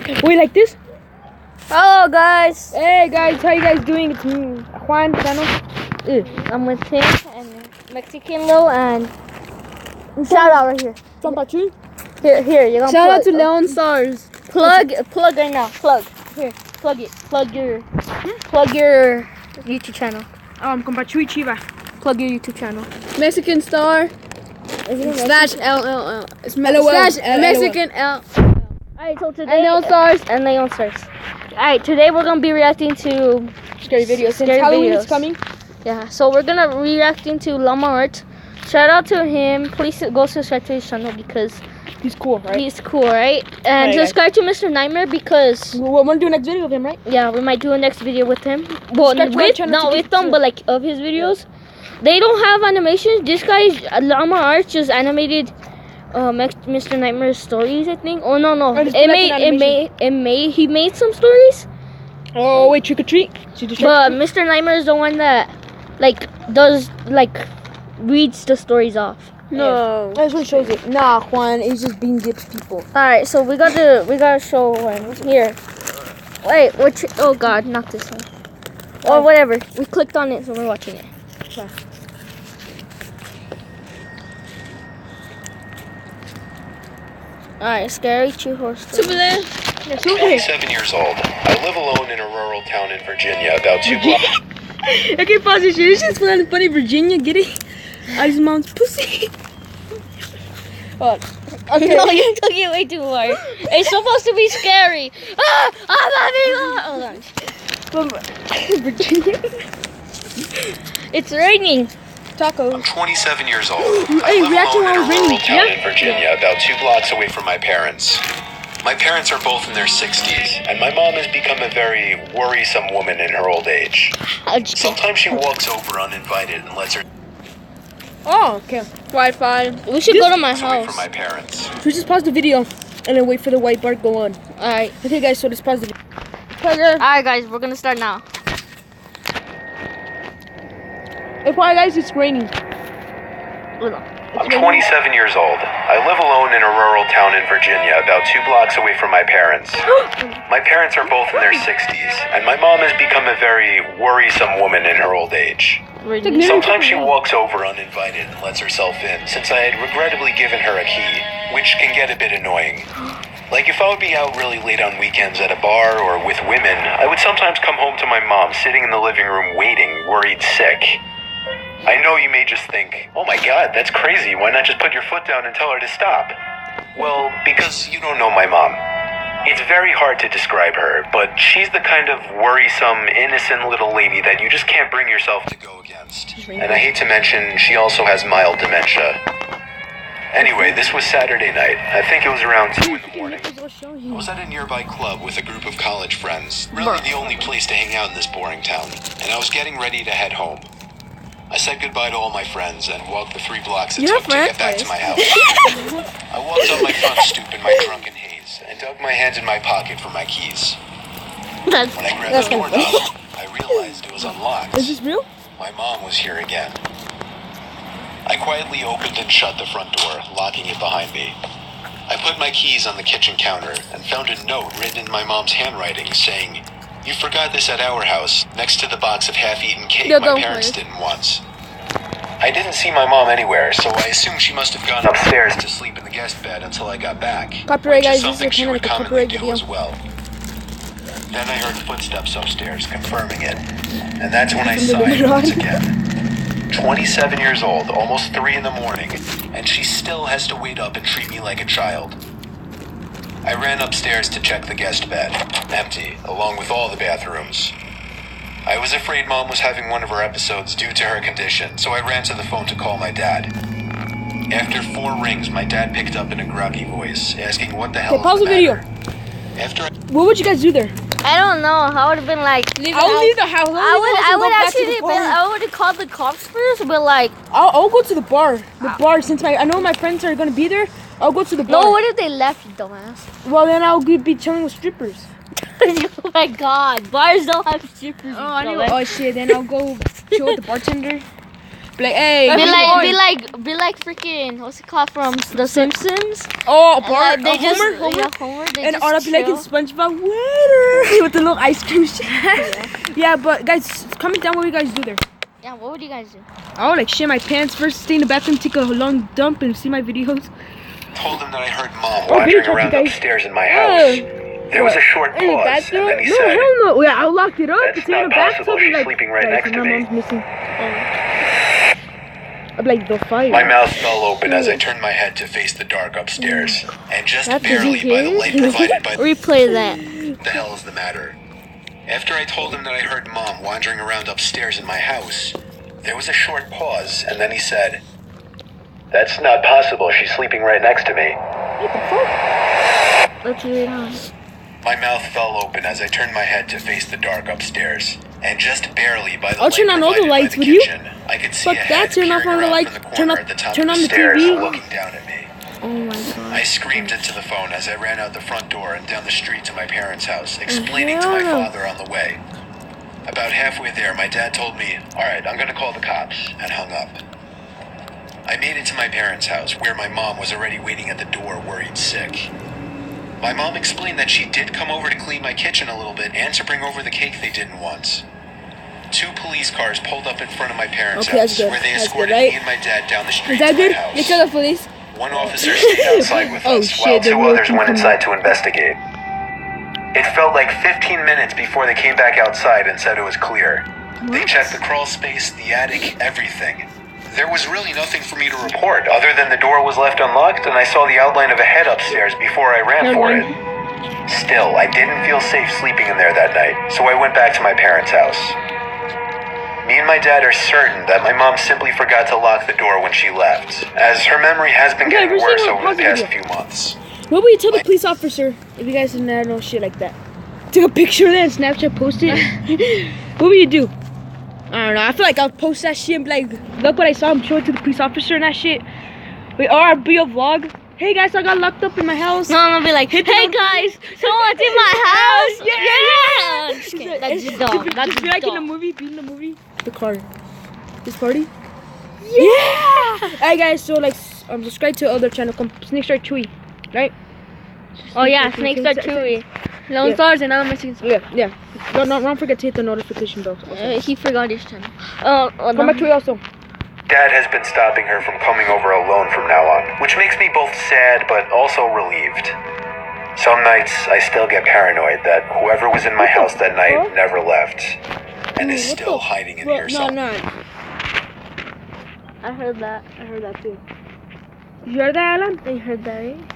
Wait, like this? Hello guys. Hey guys, how you guys doing? It's me, Juan Channel. I'm with Tim and Mexican Lil and shout out right here. Pachu. Here, you're gonna Shout out to plug. Leon Stars. Plug right now. Here, plug it. Plug your YouTube channel. Compachui Chiva. Plug your YouTube channel. Mexican Star. Slash LLL. It's slash Mexican L. Alright, so today And Leon Stars. and Leon Stars. Alright, today we're gonna be reacting to Scary videos. Since Scary Halloween videos. is coming. Yeah, so we're gonna reacting to Llama Art. Shout out to him. Please go subscribe to his channel because He's cool, right? he's cool, right? And Right, subscribe to Mr. Nightmare because We're gonna do a next video of him, right? yeah, we might do a next video with him. Well, Subscribe to our with channel not to with get them, to- but like of his videos. They don't have animations. This guy's Llama Art just animated Mr. Nightmare's stories, I think. Oh no, Oh, just it put like an made he made some stories. Oh wait, trick or treat. But Mr. Nightmare is the one that reads the stories off. No. That's what shows it. Nah, Juan, it's just being dips people. Alright, so we gotta show one here. Wait, oh god, not this one. Or whatever. We clicked on it, so we're watching it. Yeah. Alright, scary true horse story. there. I'm 27 years old. I live alone in a rural town in Virginia, about 2 blocks. Okay, pause this shit. It's just funny. Virginia, get it? Ice mom's pussy. Okay. No, you took it way too far. It's supposed to be scary. Hold on. From Virginia. It's raining. I'm Tacos. 27 years old. Hey, I react to live alone in our a rural ring. town Yeah. in Virginia, about 2 blocks away from my parents. My parents are both in their 60s, and my mom has become a very worrisome woman in her old age. Sometimes she walks over uninvited and lets her Oh, okay. Wi-Fi. We should go to my away from house. my parents. Should we just pause the video and then wait for the white bar to go on? Alright. Okay, guys, so let's pause the video. Alright, guys, we're gonna start now. Hey, why, guys, it's raining. Hold on. I'm 27 years old. I live alone in a rural town in Virginia, about 2 blocks away from my parents. My parents are both in their 60s, and my mom has become a very worrisome woman in her old age. Raining. Sometimes she walks over uninvited and lets herself in, since I had regrettably given her a key, which can get a bit annoying. Like if I would be out really late on weekends at a bar or with women, I would sometimes come home to my mom sitting in the living room waiting, worried sick. I know you may just think, oh my god, that's crazy, why not just put your foot down and tell her to stop? Well, because you don't know my mom. It's very hard to describe her, but she's the kind of worrisome, innocent little lady that you just can't bring yourself to go against. And I hate to mention, she also has mild dementia. Anyway, this was Saturday night. I think it was around 2 in the morning. I was at a nearby club with a group of college friends, really the only place to hang out in this boring town, and I was getting ready to head home. I said goodbye to all my friends and walked the 3 blocks it took to get back to my house. I walked up my front stoop in my drunken haze and dug my hands in my pocket for my keys. When I grabbed the doorknob, I realized it was unlocked. Is this real? My mom was here again. I quietly opened and shut the front door, locking it behind me. I put my keys on the kitchen counter and found a note written in my mom's handwriting saying, "You forgot this at our house, next to the box of half-eaten cake Yeah, my go parents for it. didn't want." I didn't see my mom anywhere, so I assumed she must have gone upstairs to sleep in the guest bed until I got back. Copyright, which guys, is this is something she kind of would like a commonly copyright do video. as well. Then I heard footsteps upstairs, confirming it. And that's when I From the sighed rod. once again. 27 years old, almost 3 in the morning, and she still has to wait up and treat me like a child. I ran upstairs to check the guest bed, empty, along with all the bathrooms. I was afraid Mom was having one of her episodes due to her condition, so I ran to the phone to call my dad. After 4 rings, my dad picked up in a groggy voice, asking what the hell Okay, pause was the video. matter. After I What would you guys do there? I don't know. I would have been like, I would leave the house. I would actually, I would have called the cops first, but like, I'll go to the bar. The bar, since I know my friends are gonna be there. I'll go to the bar. no, what if they left, you dumbass? Well, then I'll be chilling with strippers. Oh my god, bars don't have strippers. Oh, I know. Oh shit. Then I'll go chill with the bartender. Be like, hey, Be like freaking what's it called from The Simpsons? oh, Bart, Bart, Homer, Yeah, Homer. They and just all up like in chill. SpongeBob water with the little ice cream shit. Yeah, but guys, comment down what you guys do there. Yeah, what would you guys do? I would like shit my pants first, stay in the bathroom, take a long dump, and see my videos. Told him that I heard Mom Oh, wandering bitch, around guys. upstairs in my house. There was a short In the pause, and bathroom? then he No, said, hell no. Yeah, I locked it up. "That's It's in the not bathtub. possible. and, She's like, sleeping right guys, next to my me." mom's missing. I'm like the fire. My mouth fell open as I turned my head to face the dark upstairs, and just barely by the light provided by Replay that. What the hell is the matter? After I told him that I heard Mom wandering around upstairs in my house, there was a short pause, and then he said, "That's not possible. She's sleeping right next to me." Let's read it on. My mouth fell open as I turned my head to face the dark upstairs, and just barely by the I'll light turn on all the provided by lights, the would you? kitchen, I could see Fuck a that, head turn off peering all the around lights, from the turn corner up- at the top turn of on the the stairs, TV. looking down at me. Oh my god. I screamed into the phone as I ran out the front door and down the street to my parents' house, explaining to hell my no. father on the way. About halfway there, my dad told me, "Alright, I'm gonna call the cops," and hung up. I made it to my parents' house, where my mom was already waiting at the door, worried sick. My mom explained that she did come over to clean my kitchen a little bit and to bring over the cake they didn't want. 2 police cars pulled up in front of my parents' Okay, that's house, good. where they That's escorted good, right? me and my dad down the street Is that to good? my house. Let's tell the police. One officer stayed outside with Oh, us, shit, while the 2 real others went people. inside to investigate. It felt like 15 minutes before they came back outside and said it was clear. They checked the crawl space, the attic, everything. There was really nothing for me to report, other than the door was left unlocked and I saw the outline of a head upstairs before I ran for it. Still, I didn't feel safe sleeping in there that night, so I went back to my parents' house. Me and my dad are certain that my mom simply forgot to lock the door when she left, as her memory has been Okay, getting we're worse seeing over what the past positive. few months. What would you tell the police officer if you guys didn't know shit like that? Take a picture of that and Snapchat post it? What would you do? I don't know. I feel like I'll post that shit and be like, look what I saw. I'm showing it to the police officer and that shit. Wait, or I'll be a vlog. Hey guys, I got locked up in my house. No, I'm gonna be like, hey guys, someone's in my house. Yeah. Just kidding. That's just dumb. That's Just be like in the dumb. movie, be in the movie. The car. This party. Yeah. Alright guys, so like subscribe to other channel, Snake Star Chewy, right? Oh yeah, Snakes are chewy. Lone Yeah. Stars and other Mexicans. Yeah. Don't forget to hit the notification bell. Also. He forgot his channel. Come back to it also. Dad has been stopping her from coming over alone from now on, which makes me both sad but also relieved. Some nights I still get paranoid that whoever was in my house that night never left and is What still the hiding in Bro, here somewhere. I heard that. I heard that too. You heard that, Alan? You heard that, right?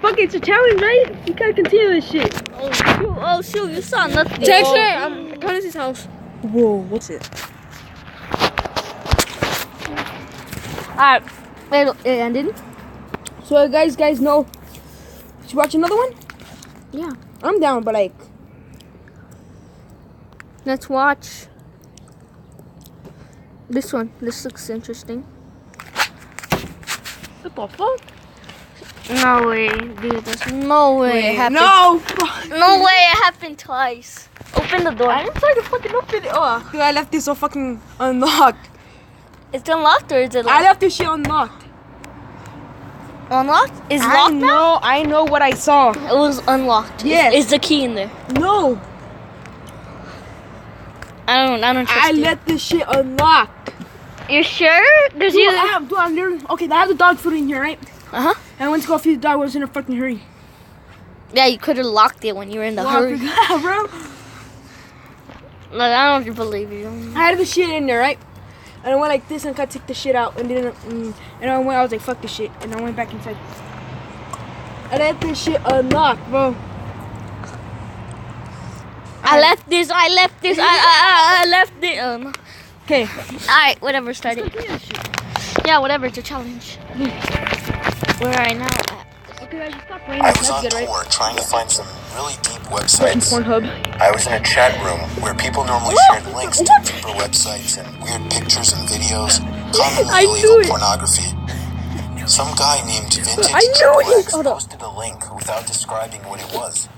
Fuck, it's a challenge, right? You gotta continue this shit. Oh shoot, you saw nothing. Text her. I'm coming to his house. Whoa, what's it? Alright, wait, it ended? So guys know. Should you watch another one? Yeah. I'm down, but like, Let's watch this one. This looks interesting. what the fuck? No way, dude. There's no way it happened. No. No way it happened twice. Open the door. I didn't try to fucking open it. Oh, dude, I left this so fucking unlocked. It's unlocked or is it I locked? left this shit unlocked. Unlocked? Is locked now? I know what I saw. It was unlocked. Yes. Is the key in there? No, I don't trust I you. let this shit unlocked. You sure? There's Dude, you. I'm literally, okay, I have the dog food in here, right? Uh-huh. And I went to go feed the dog. I was in a fucking hurry. Yeah, you could have locked it when you were in the hurry. Bro. Like, I don't believe you. I had the shit in there, right? And I went like this and I took the shit out and didn't. And I was like, fuck this shit. And I went back inside. I let this shit unlocked, bro. I left this. I left it. Okay. Alright, whatever, start it. Yeah, whatever, it's a challenge. We're right now at Okay, guys, stop playing. I That's was on good, right? tour trying to find some really deep Fucking websites. Pornhub. I was in a chat room where people normally shared links to deeper websites and weird pictures and videos, commonly I knew illegal it. pornography. Some guy named Vintage I knew it. X Hold up. posted a link without describing what it was.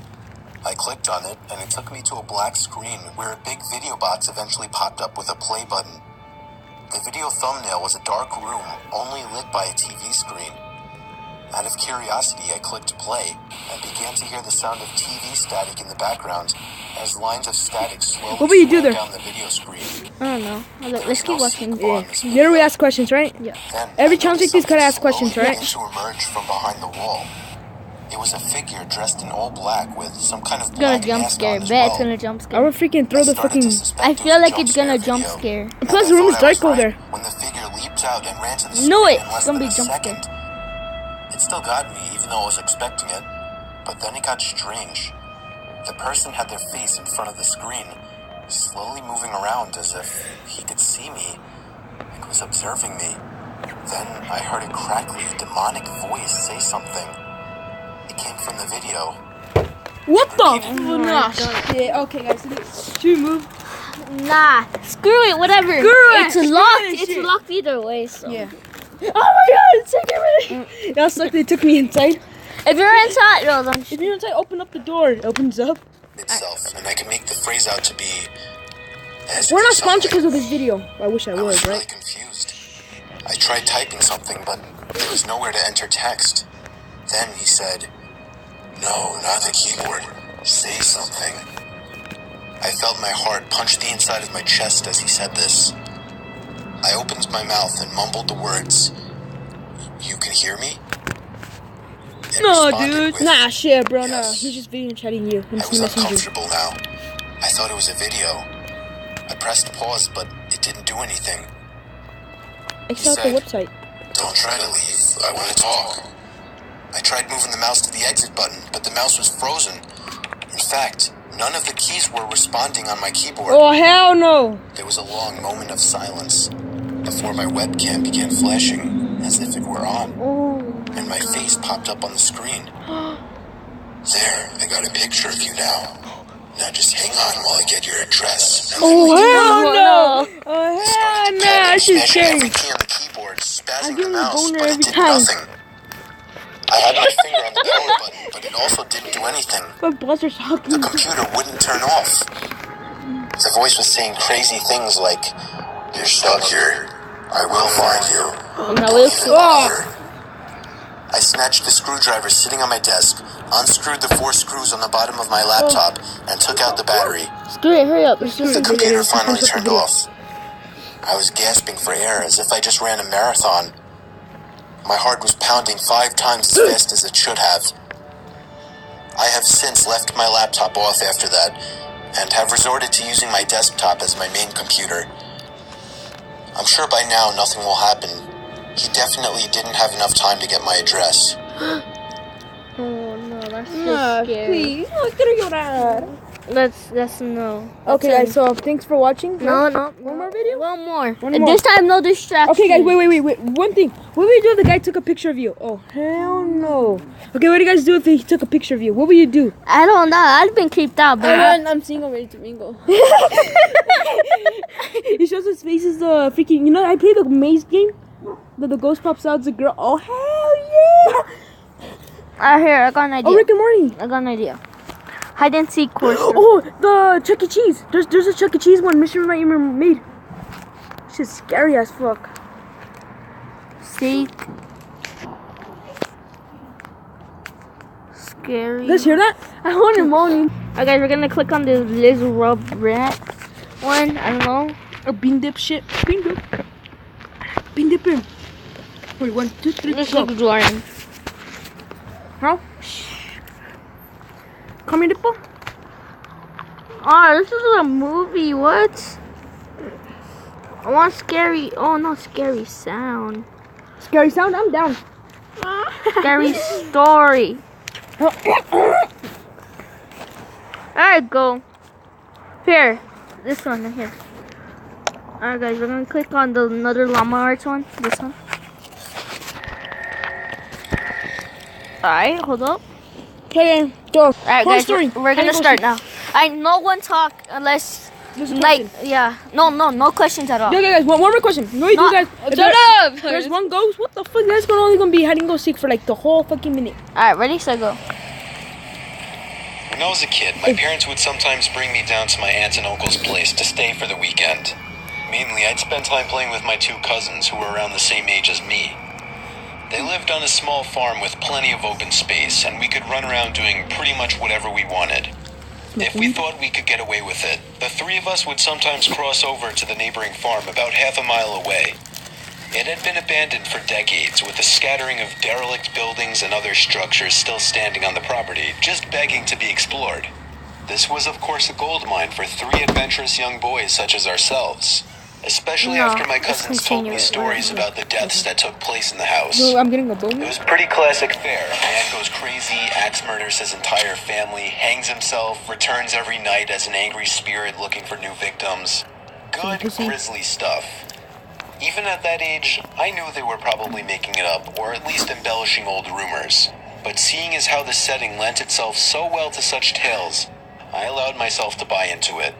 I clicked on it and it took me to a black screen where a big video box eventually popped up with a play button. The video thumbnail was a dark room, only lit by a TV screen. Out of curiosity, I clicked play and began to hear the sound of TV static in the background as lines of static slowly What will you do swam there? down the video screen. I don't know. Let's keep watching. Yeah. You know we ask questions, right? Yeah. Then Every I challenge like noticed this gotta something ask questions, slowly right? begin to emerge from behind the wall. It was a figure dressed in all black with some kind of It's gonna black jump mask scare. on as Bet it's well. gonna jump I scare. would freaking throw the started to fucking. suspect I it was feel a like jump it's gonna scare jump video. scare. And Plus, I the room is thought I was dark over right there. When the figure leaped out and ran to the Knew screen it. in less It's gonna than be a jump second. It still got me, even though I was expecting it. But then it got strange. The person had their face in front of the screen, slowly moving around as if he could see me and was observing me. Then I heard a crackly, demonic voice say something. It came from the video. What the? Oh my Nah, God. shit. Okay, guys. Should we move? Nah, screw it. Whatever. Screw it, It's screw locked. that It's shit. locked either way. So. Yeah. Oh my god, it's like everything. That sucked. They took me inside. If you're inside, no, then If you're inside, open up the door. It opens up. Itself, and I can make the phrase out to be. We're not sponsored because of this video. I wish I I was was, really right? confused. I tried typing something, but there was nowhere to enter text. Then he said, "No, not the keyboard. Say something." I felt my heart punch the inside of my chest as he said this. I opened my mouth and mumbled the words, "You can hear me?" It No, responded dude. with, Nah, shit, bro. Nah. Yes. He's just video chatting you. I was uncomfortable now. I thought it was a video. I pressed pause, but it didn't do anything. Except the said- website. Don't try to leave. I want to talk. I tried moving the mouse to the exit button, but the mouse was frozen. In fact, none of the keys were responding on my keyboard. Oh, hell no. There was a long moment of silence before my webcam began flashing as if it were on, and my face popped up on the screen. There, I got a picture of you now. Now just hang on while I get your address. And then Oh, we can hell No, no. no. Oh, hell start to no. panic, That's just smashing every scary. key on the keyboard, spazzing give the him a mouse, boner but it every did time. nothing. I had my finger on the power button, but it also didn't do anything. My buzzer's The talking. computer wouldn't turn off. The voice was saying crazy things like, "You're stuck here. I will find you. no, Don't it's even bother." I snatched the screwdriver sitting on my desk, unscrewed the 4 screws on the bottom of my laptop, and took out the battery. screw it. Hurry up. It's The just computer finally turned off. I was gasping for air as if I just ran a marathon. My heart was pounding 5 times as fast as it should have. I have since left my laptop off after that, and have resorted to using my desktop as my main computer. I'm sure by now nothing will happen. He definitely didn't have enough time to get my address. Oh no, that's so Nah, scary. please. No quiero llorar. That's no. Okay, guys, so thanks for watching. No. One more video? One more. One And more. this time, no distraction. Okay, guys, wait. One thing. What would you do if the guy took a picture of you? Oh, hell no. Okay, what do you guys do if he took a picture of you? What would you do? I don't know. I've been creeped out, bro. I'm single, ready to mingle. He shows his face is the freaking. You know, I played the maze game. The ghost pops out as a girl. Oh, hell yeah. Alright, here, I got an idea. Oh, Rick and Morty. I got an idea. Hide and seek course. Oh, the Chuck E. Cheese. There's a Chuck E. Cheese one Mr. Nightmare made. Shit's scary as fuck. Seek. Scary. You guys hear that? I want to moaning. Alright, guys, we're gonna click on the Liz Rub Rat one. I don't know. A bean dip shit. Bean dip. Bean dip him. Wait, 1, 2, 3, This go. looks Jordan. How? Come here, Dippo. Oh, this is a movie. What? I want scary. Oh no, scary sound. Scary sound? I'm down. Scary story. Alright, go. Here. This one right here. Alright, guys, we're gonna click on the another Llama Arts one. This one. Alright, hold up. Okay, go. Alright, Whole guys, story. we're gonna start now. No one talk unless, There's a like, question. yeah. No questions at all. Okay, guys, one more question. No, you No, guys. if shut there- up! There's one ghost. What the fuck? That's only gonna be hide and go seek for like the whole fucking minute. Alright, ready, set, go. When I was a kid, my parents would sometimes bring me down to my aunt and uncle's place to stay for the weekend. Mainly, I'd spend time playing with my two cousins who were around the same age as me. They lived on a small farm with plenty of open space, and we could run around doing pretty much whatever we wanted. If we thought we could get away with it, the three of us would sometimes cross over to the neighboring farm about half a mile away. It had been abandoned for decades, with a scattering of derelict buildings and other structures still standing on the property, just begging to be explored. This was, of course, a gold mine for three adventurous young boys such as ourselves. Especially No, after my let's cousins told me continue it. stories about the deaths that took place in the house. So I'm getting a It bonus. was pretty classic fare. Man goes crazy, axe murders his entire family, hangs himself, returns every night as an angry spirit looking for new victims. Good, Pussy. grisly stuff. Even at that age, I knew they were probably making it up, or at least embellishing old rumors. But seeing as how the setting lent itself so well to such tales, I allowed myself to buy into it.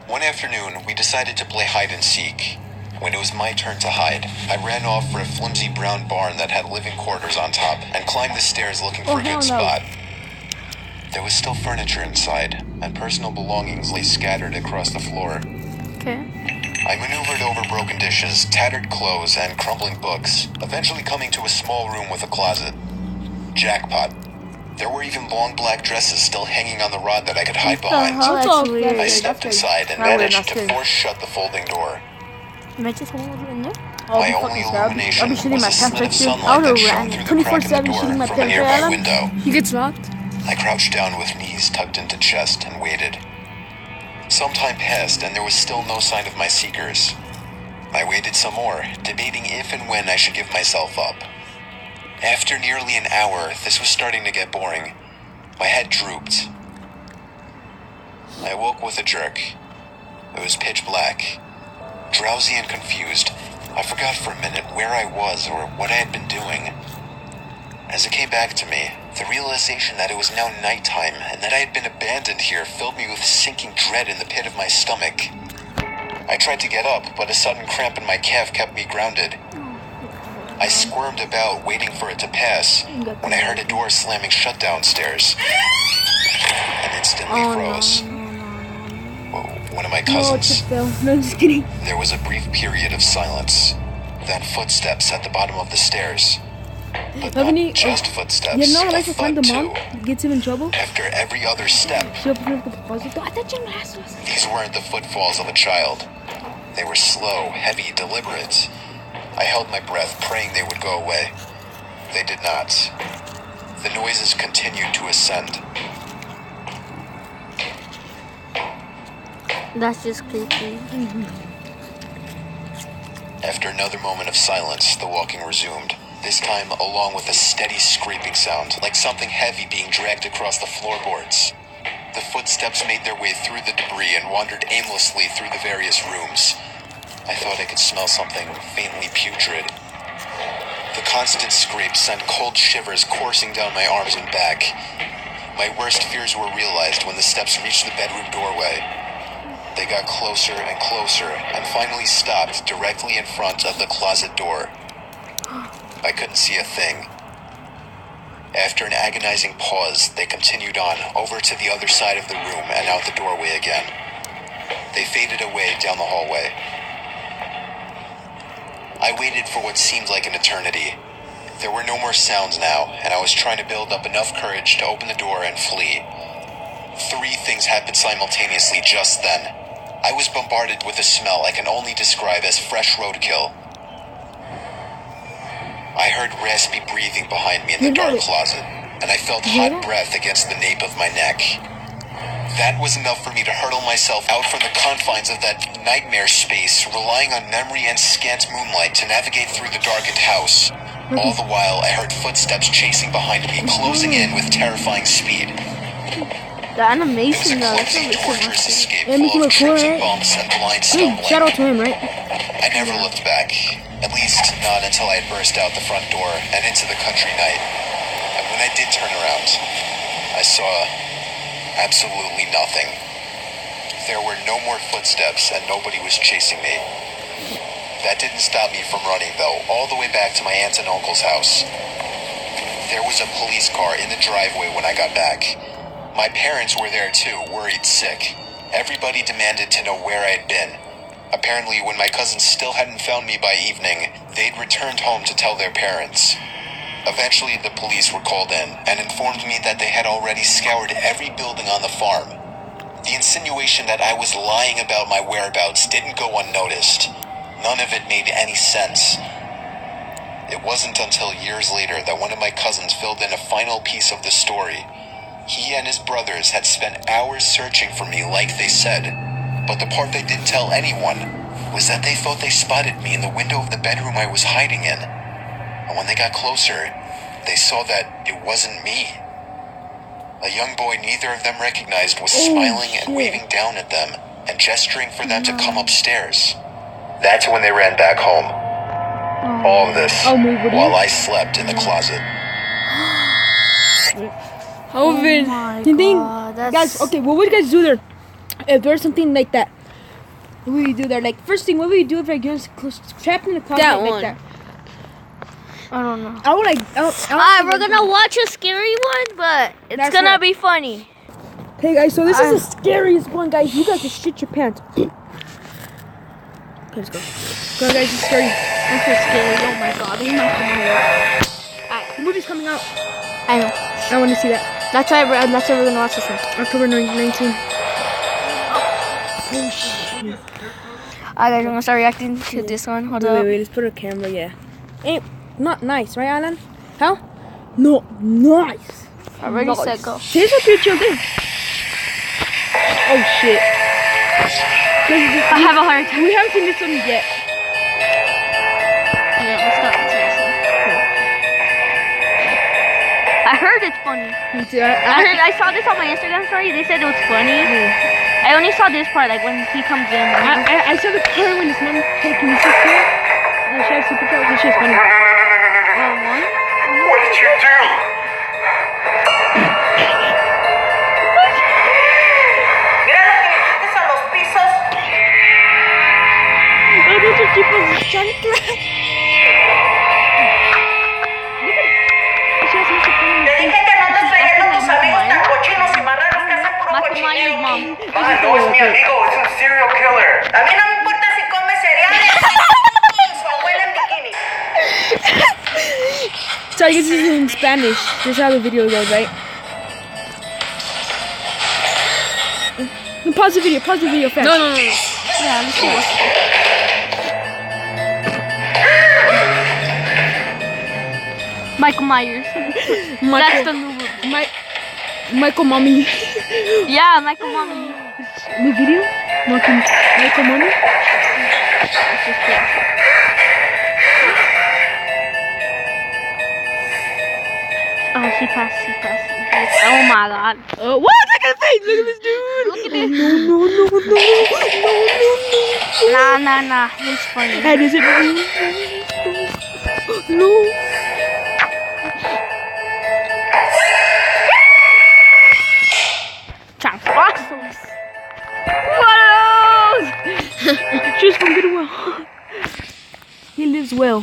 One afternoon, we decided to play hide and seek. When it was my turn to hide, I ran off for a flimsy brown barn that had living quarters on top and climbed the stairs looking for a hell good no. spot. There was still furniture inside, and personal belongings lay scattered across the floor. Okay. I maneuvered over broken dishes, tattered clothes, and crumbling books, eventually coming to a small room with a closet. Jackpot. There were even long black dresses still hanging on the rod that I could hide behind. hell? What's That's up, weird. I guys? stepped That's inside and That weird, managed that's to weird. force shut the folding door. Imagine someone was in there. I'll My be only fucking stabbed. I'll illumination be shooting was my a slit pants of right here. sunlight I that would shone have through ran the crack in the 24/7 door shooting my from a pants. nearby Right, window. he gets locked. I crouched down with knees tucked into chest and waited. Some time passed and there was still no sign of my seekers. I waited some more, debating if and when I should give myself up. After nearly an hour, this was starting to get boring. My head drooped. I woke with a jerk. It was pitch black. Drowsy and confused, I forgot for a minute where I was or what I had been doing. As it came back to me, the realization that it was now nighttime and that I had been abandoned here filled me with sinking dread in the pit of my stomach. I tried to get up, but a sudden cramp in my calf kept me grounded. I squirmed about, waiting for it to pass, when I heard a door slamming shut downstairs, and instantly froze. One of my No, cousins. it's fell. No, I'm just kidding. There was a brief period of silence, then footsteps at the bottom of the stairs. But Haven't not you- just footsteps, You know, a like to find the thud mom, too. gets him in trouble. After every other step, She opens up the deposit. I thought you asked us. these weren't the footfalls of a child. They were slow, heavy, deliberate. I held my breath, praying they would go away. They did not. The noises continued to ascend. That's just creepy. After another moment of silence, the walking resumed. This time, along with a steady scraping sound, like something heavy being dragged across the floorboards. The footsteps made their way through the debris and wandered aimlessly through the various rooms. I thought I could smell something faintly putrid. The constant scrape sent cold shivers coursing down my arms and back. My worst fears were realized when the steps reached the bedroom doorway. They got closer and closer, and finally stopped directly in front of the closet door. I couldn't see a thing. After an agonizing pause, they continued on, over to the other side of the room and out the doorway again. They faded away down the hallway. I waited for what seemed like an eternity. There were no more sounds now, and I was trying to build up enough courage to open the door and flee. Three things happened simultaneously just then. I was bombarded with a smell I can only describe as fresh roadkill. I heard raspy breathing behind me in the dark closet, and I felt hot breath against the nape of my neck. That was enough for me to hurtle myself out from the confines of that nightmare space, relying on memory and scant moonlight to navigate through the darkened house. All the while, I heard footsteps chasing behind me, closing in with terrifying speed. The It was a animation though, that's clumsy, really torturous cool. escape Yeah, make full him of look cool, trips and right? bumps and blind Hey, stumbling. shout out to him, right? I never looked back, at least not until I had burst out the front door and into the country night. And when I did turn around, I saw absolutely nothing. There were no more footsteps and nobody was chasing me. That didn't stop me from running, though, all the way back to my aunt and uncle's house. There was a police car in the driveway when I got back. My parents were there too, worried sick. Everybody demanded to know where I had been. Apparently, when my cousins still hadn't found me by evening, they'd returned home to tell their parents. Eventually, the police were called in and informed me that they had already scoured every building on the farm. The insinuation that I was lying about my whereabouts didn't go unnoticed. None of it made any sense. It wasn't until years later that one of my cousins filled in a final piece of the story. He and his brothers had spent hours searching for me like they said, but the part they didn't tell anyone was that they thought they spotted me in the window of the bedroom I was hiding in. And when they got closer, they saw that it wasn't me. A young boy neither of them recognized was smiling and waving down at them and gesturing for them to come upstairs. That's when they ran back home. All of this while I slept in the closet. Alvin, you think, guys? Okay, what would you guys do there if there's something like that? What would you do there? Like, first thing, what would you do if you're trapped in the closet like that? I don't know. I would like. Alright, we're gonna watch a scary one, but it's gonna be funny. Hey guys, so this is the scariest one, guys. You guys can shit your pants. Okay, let's go. Go on, guys, it's scary. I'm so scary. Oh my god, we might come here. Alright, the movie's coming out. I know. I want to see that. That's why we're gonna watch this one. October 19th. Oh shit. Alright, guys, I'm gonna start reacting to this one. Hold up. Wait, let's put a camera. Yeah. Ain't not nice, right, Alan? How? No, nice. Already set go. Here's a picture of this. Oh shit. I have a heart attack. We haven't seen this one yet. Yeah, let's start with this one. I heard it's funny. Me too. I saw this on my Instagram story. They said it was funny. I only saw this part, like when he comes in. I saw the part when his mom taking his sister. And she has super cool. This shit's funny. One? What did you do? Oh, those are people's chanclas. Michael Myers' mom. No es mi amigo, es un serial killer. A mí no me importa si come cereales. Su abuela en bikini. So I guess this is in Spanish. This is how the video goes, right? Pause the video fast. No. Yeah, let's see. Michael Myers. That's the new one. Michael Mommy. Yeah, Michael Mommy. New video? Michael Mommy? Oh, she passed. Oh my god. What? Look at the face! Look at this dude! Look at this. No. Nah. It's funny. That isn't No. Transformers. What else? Choose from Goodwill. He lives well.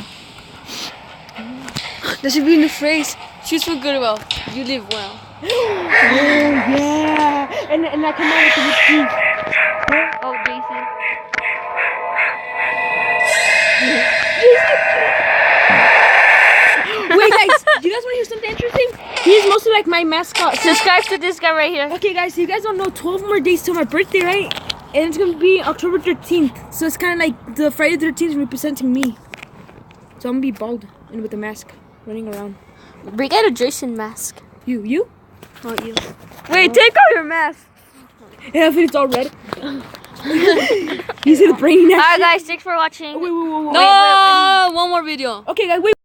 That should be in the phrase. Choose from Goodwill. You live well. Oh yeah. And I come out with the teeth. Oh, Jason. Wait, guys. Do you guys want to hear something interesting? He's mostly like my mascot. Subscribe to this guy right here. Okay, guys. So you guys don't know 12 more days till my birthday, right? And it's gonna be October 13th. So it's kind of like the Friday the 13th representing me. So I'm gonna be bald and with a mask running around. Bring out a Jason mask. You? Not you. Wait, take off your mask. Yeah, if it's all red. You see the brain now? Alright, guys. Thanks for watching. Wait. No, one more video. Okay, guys, wait.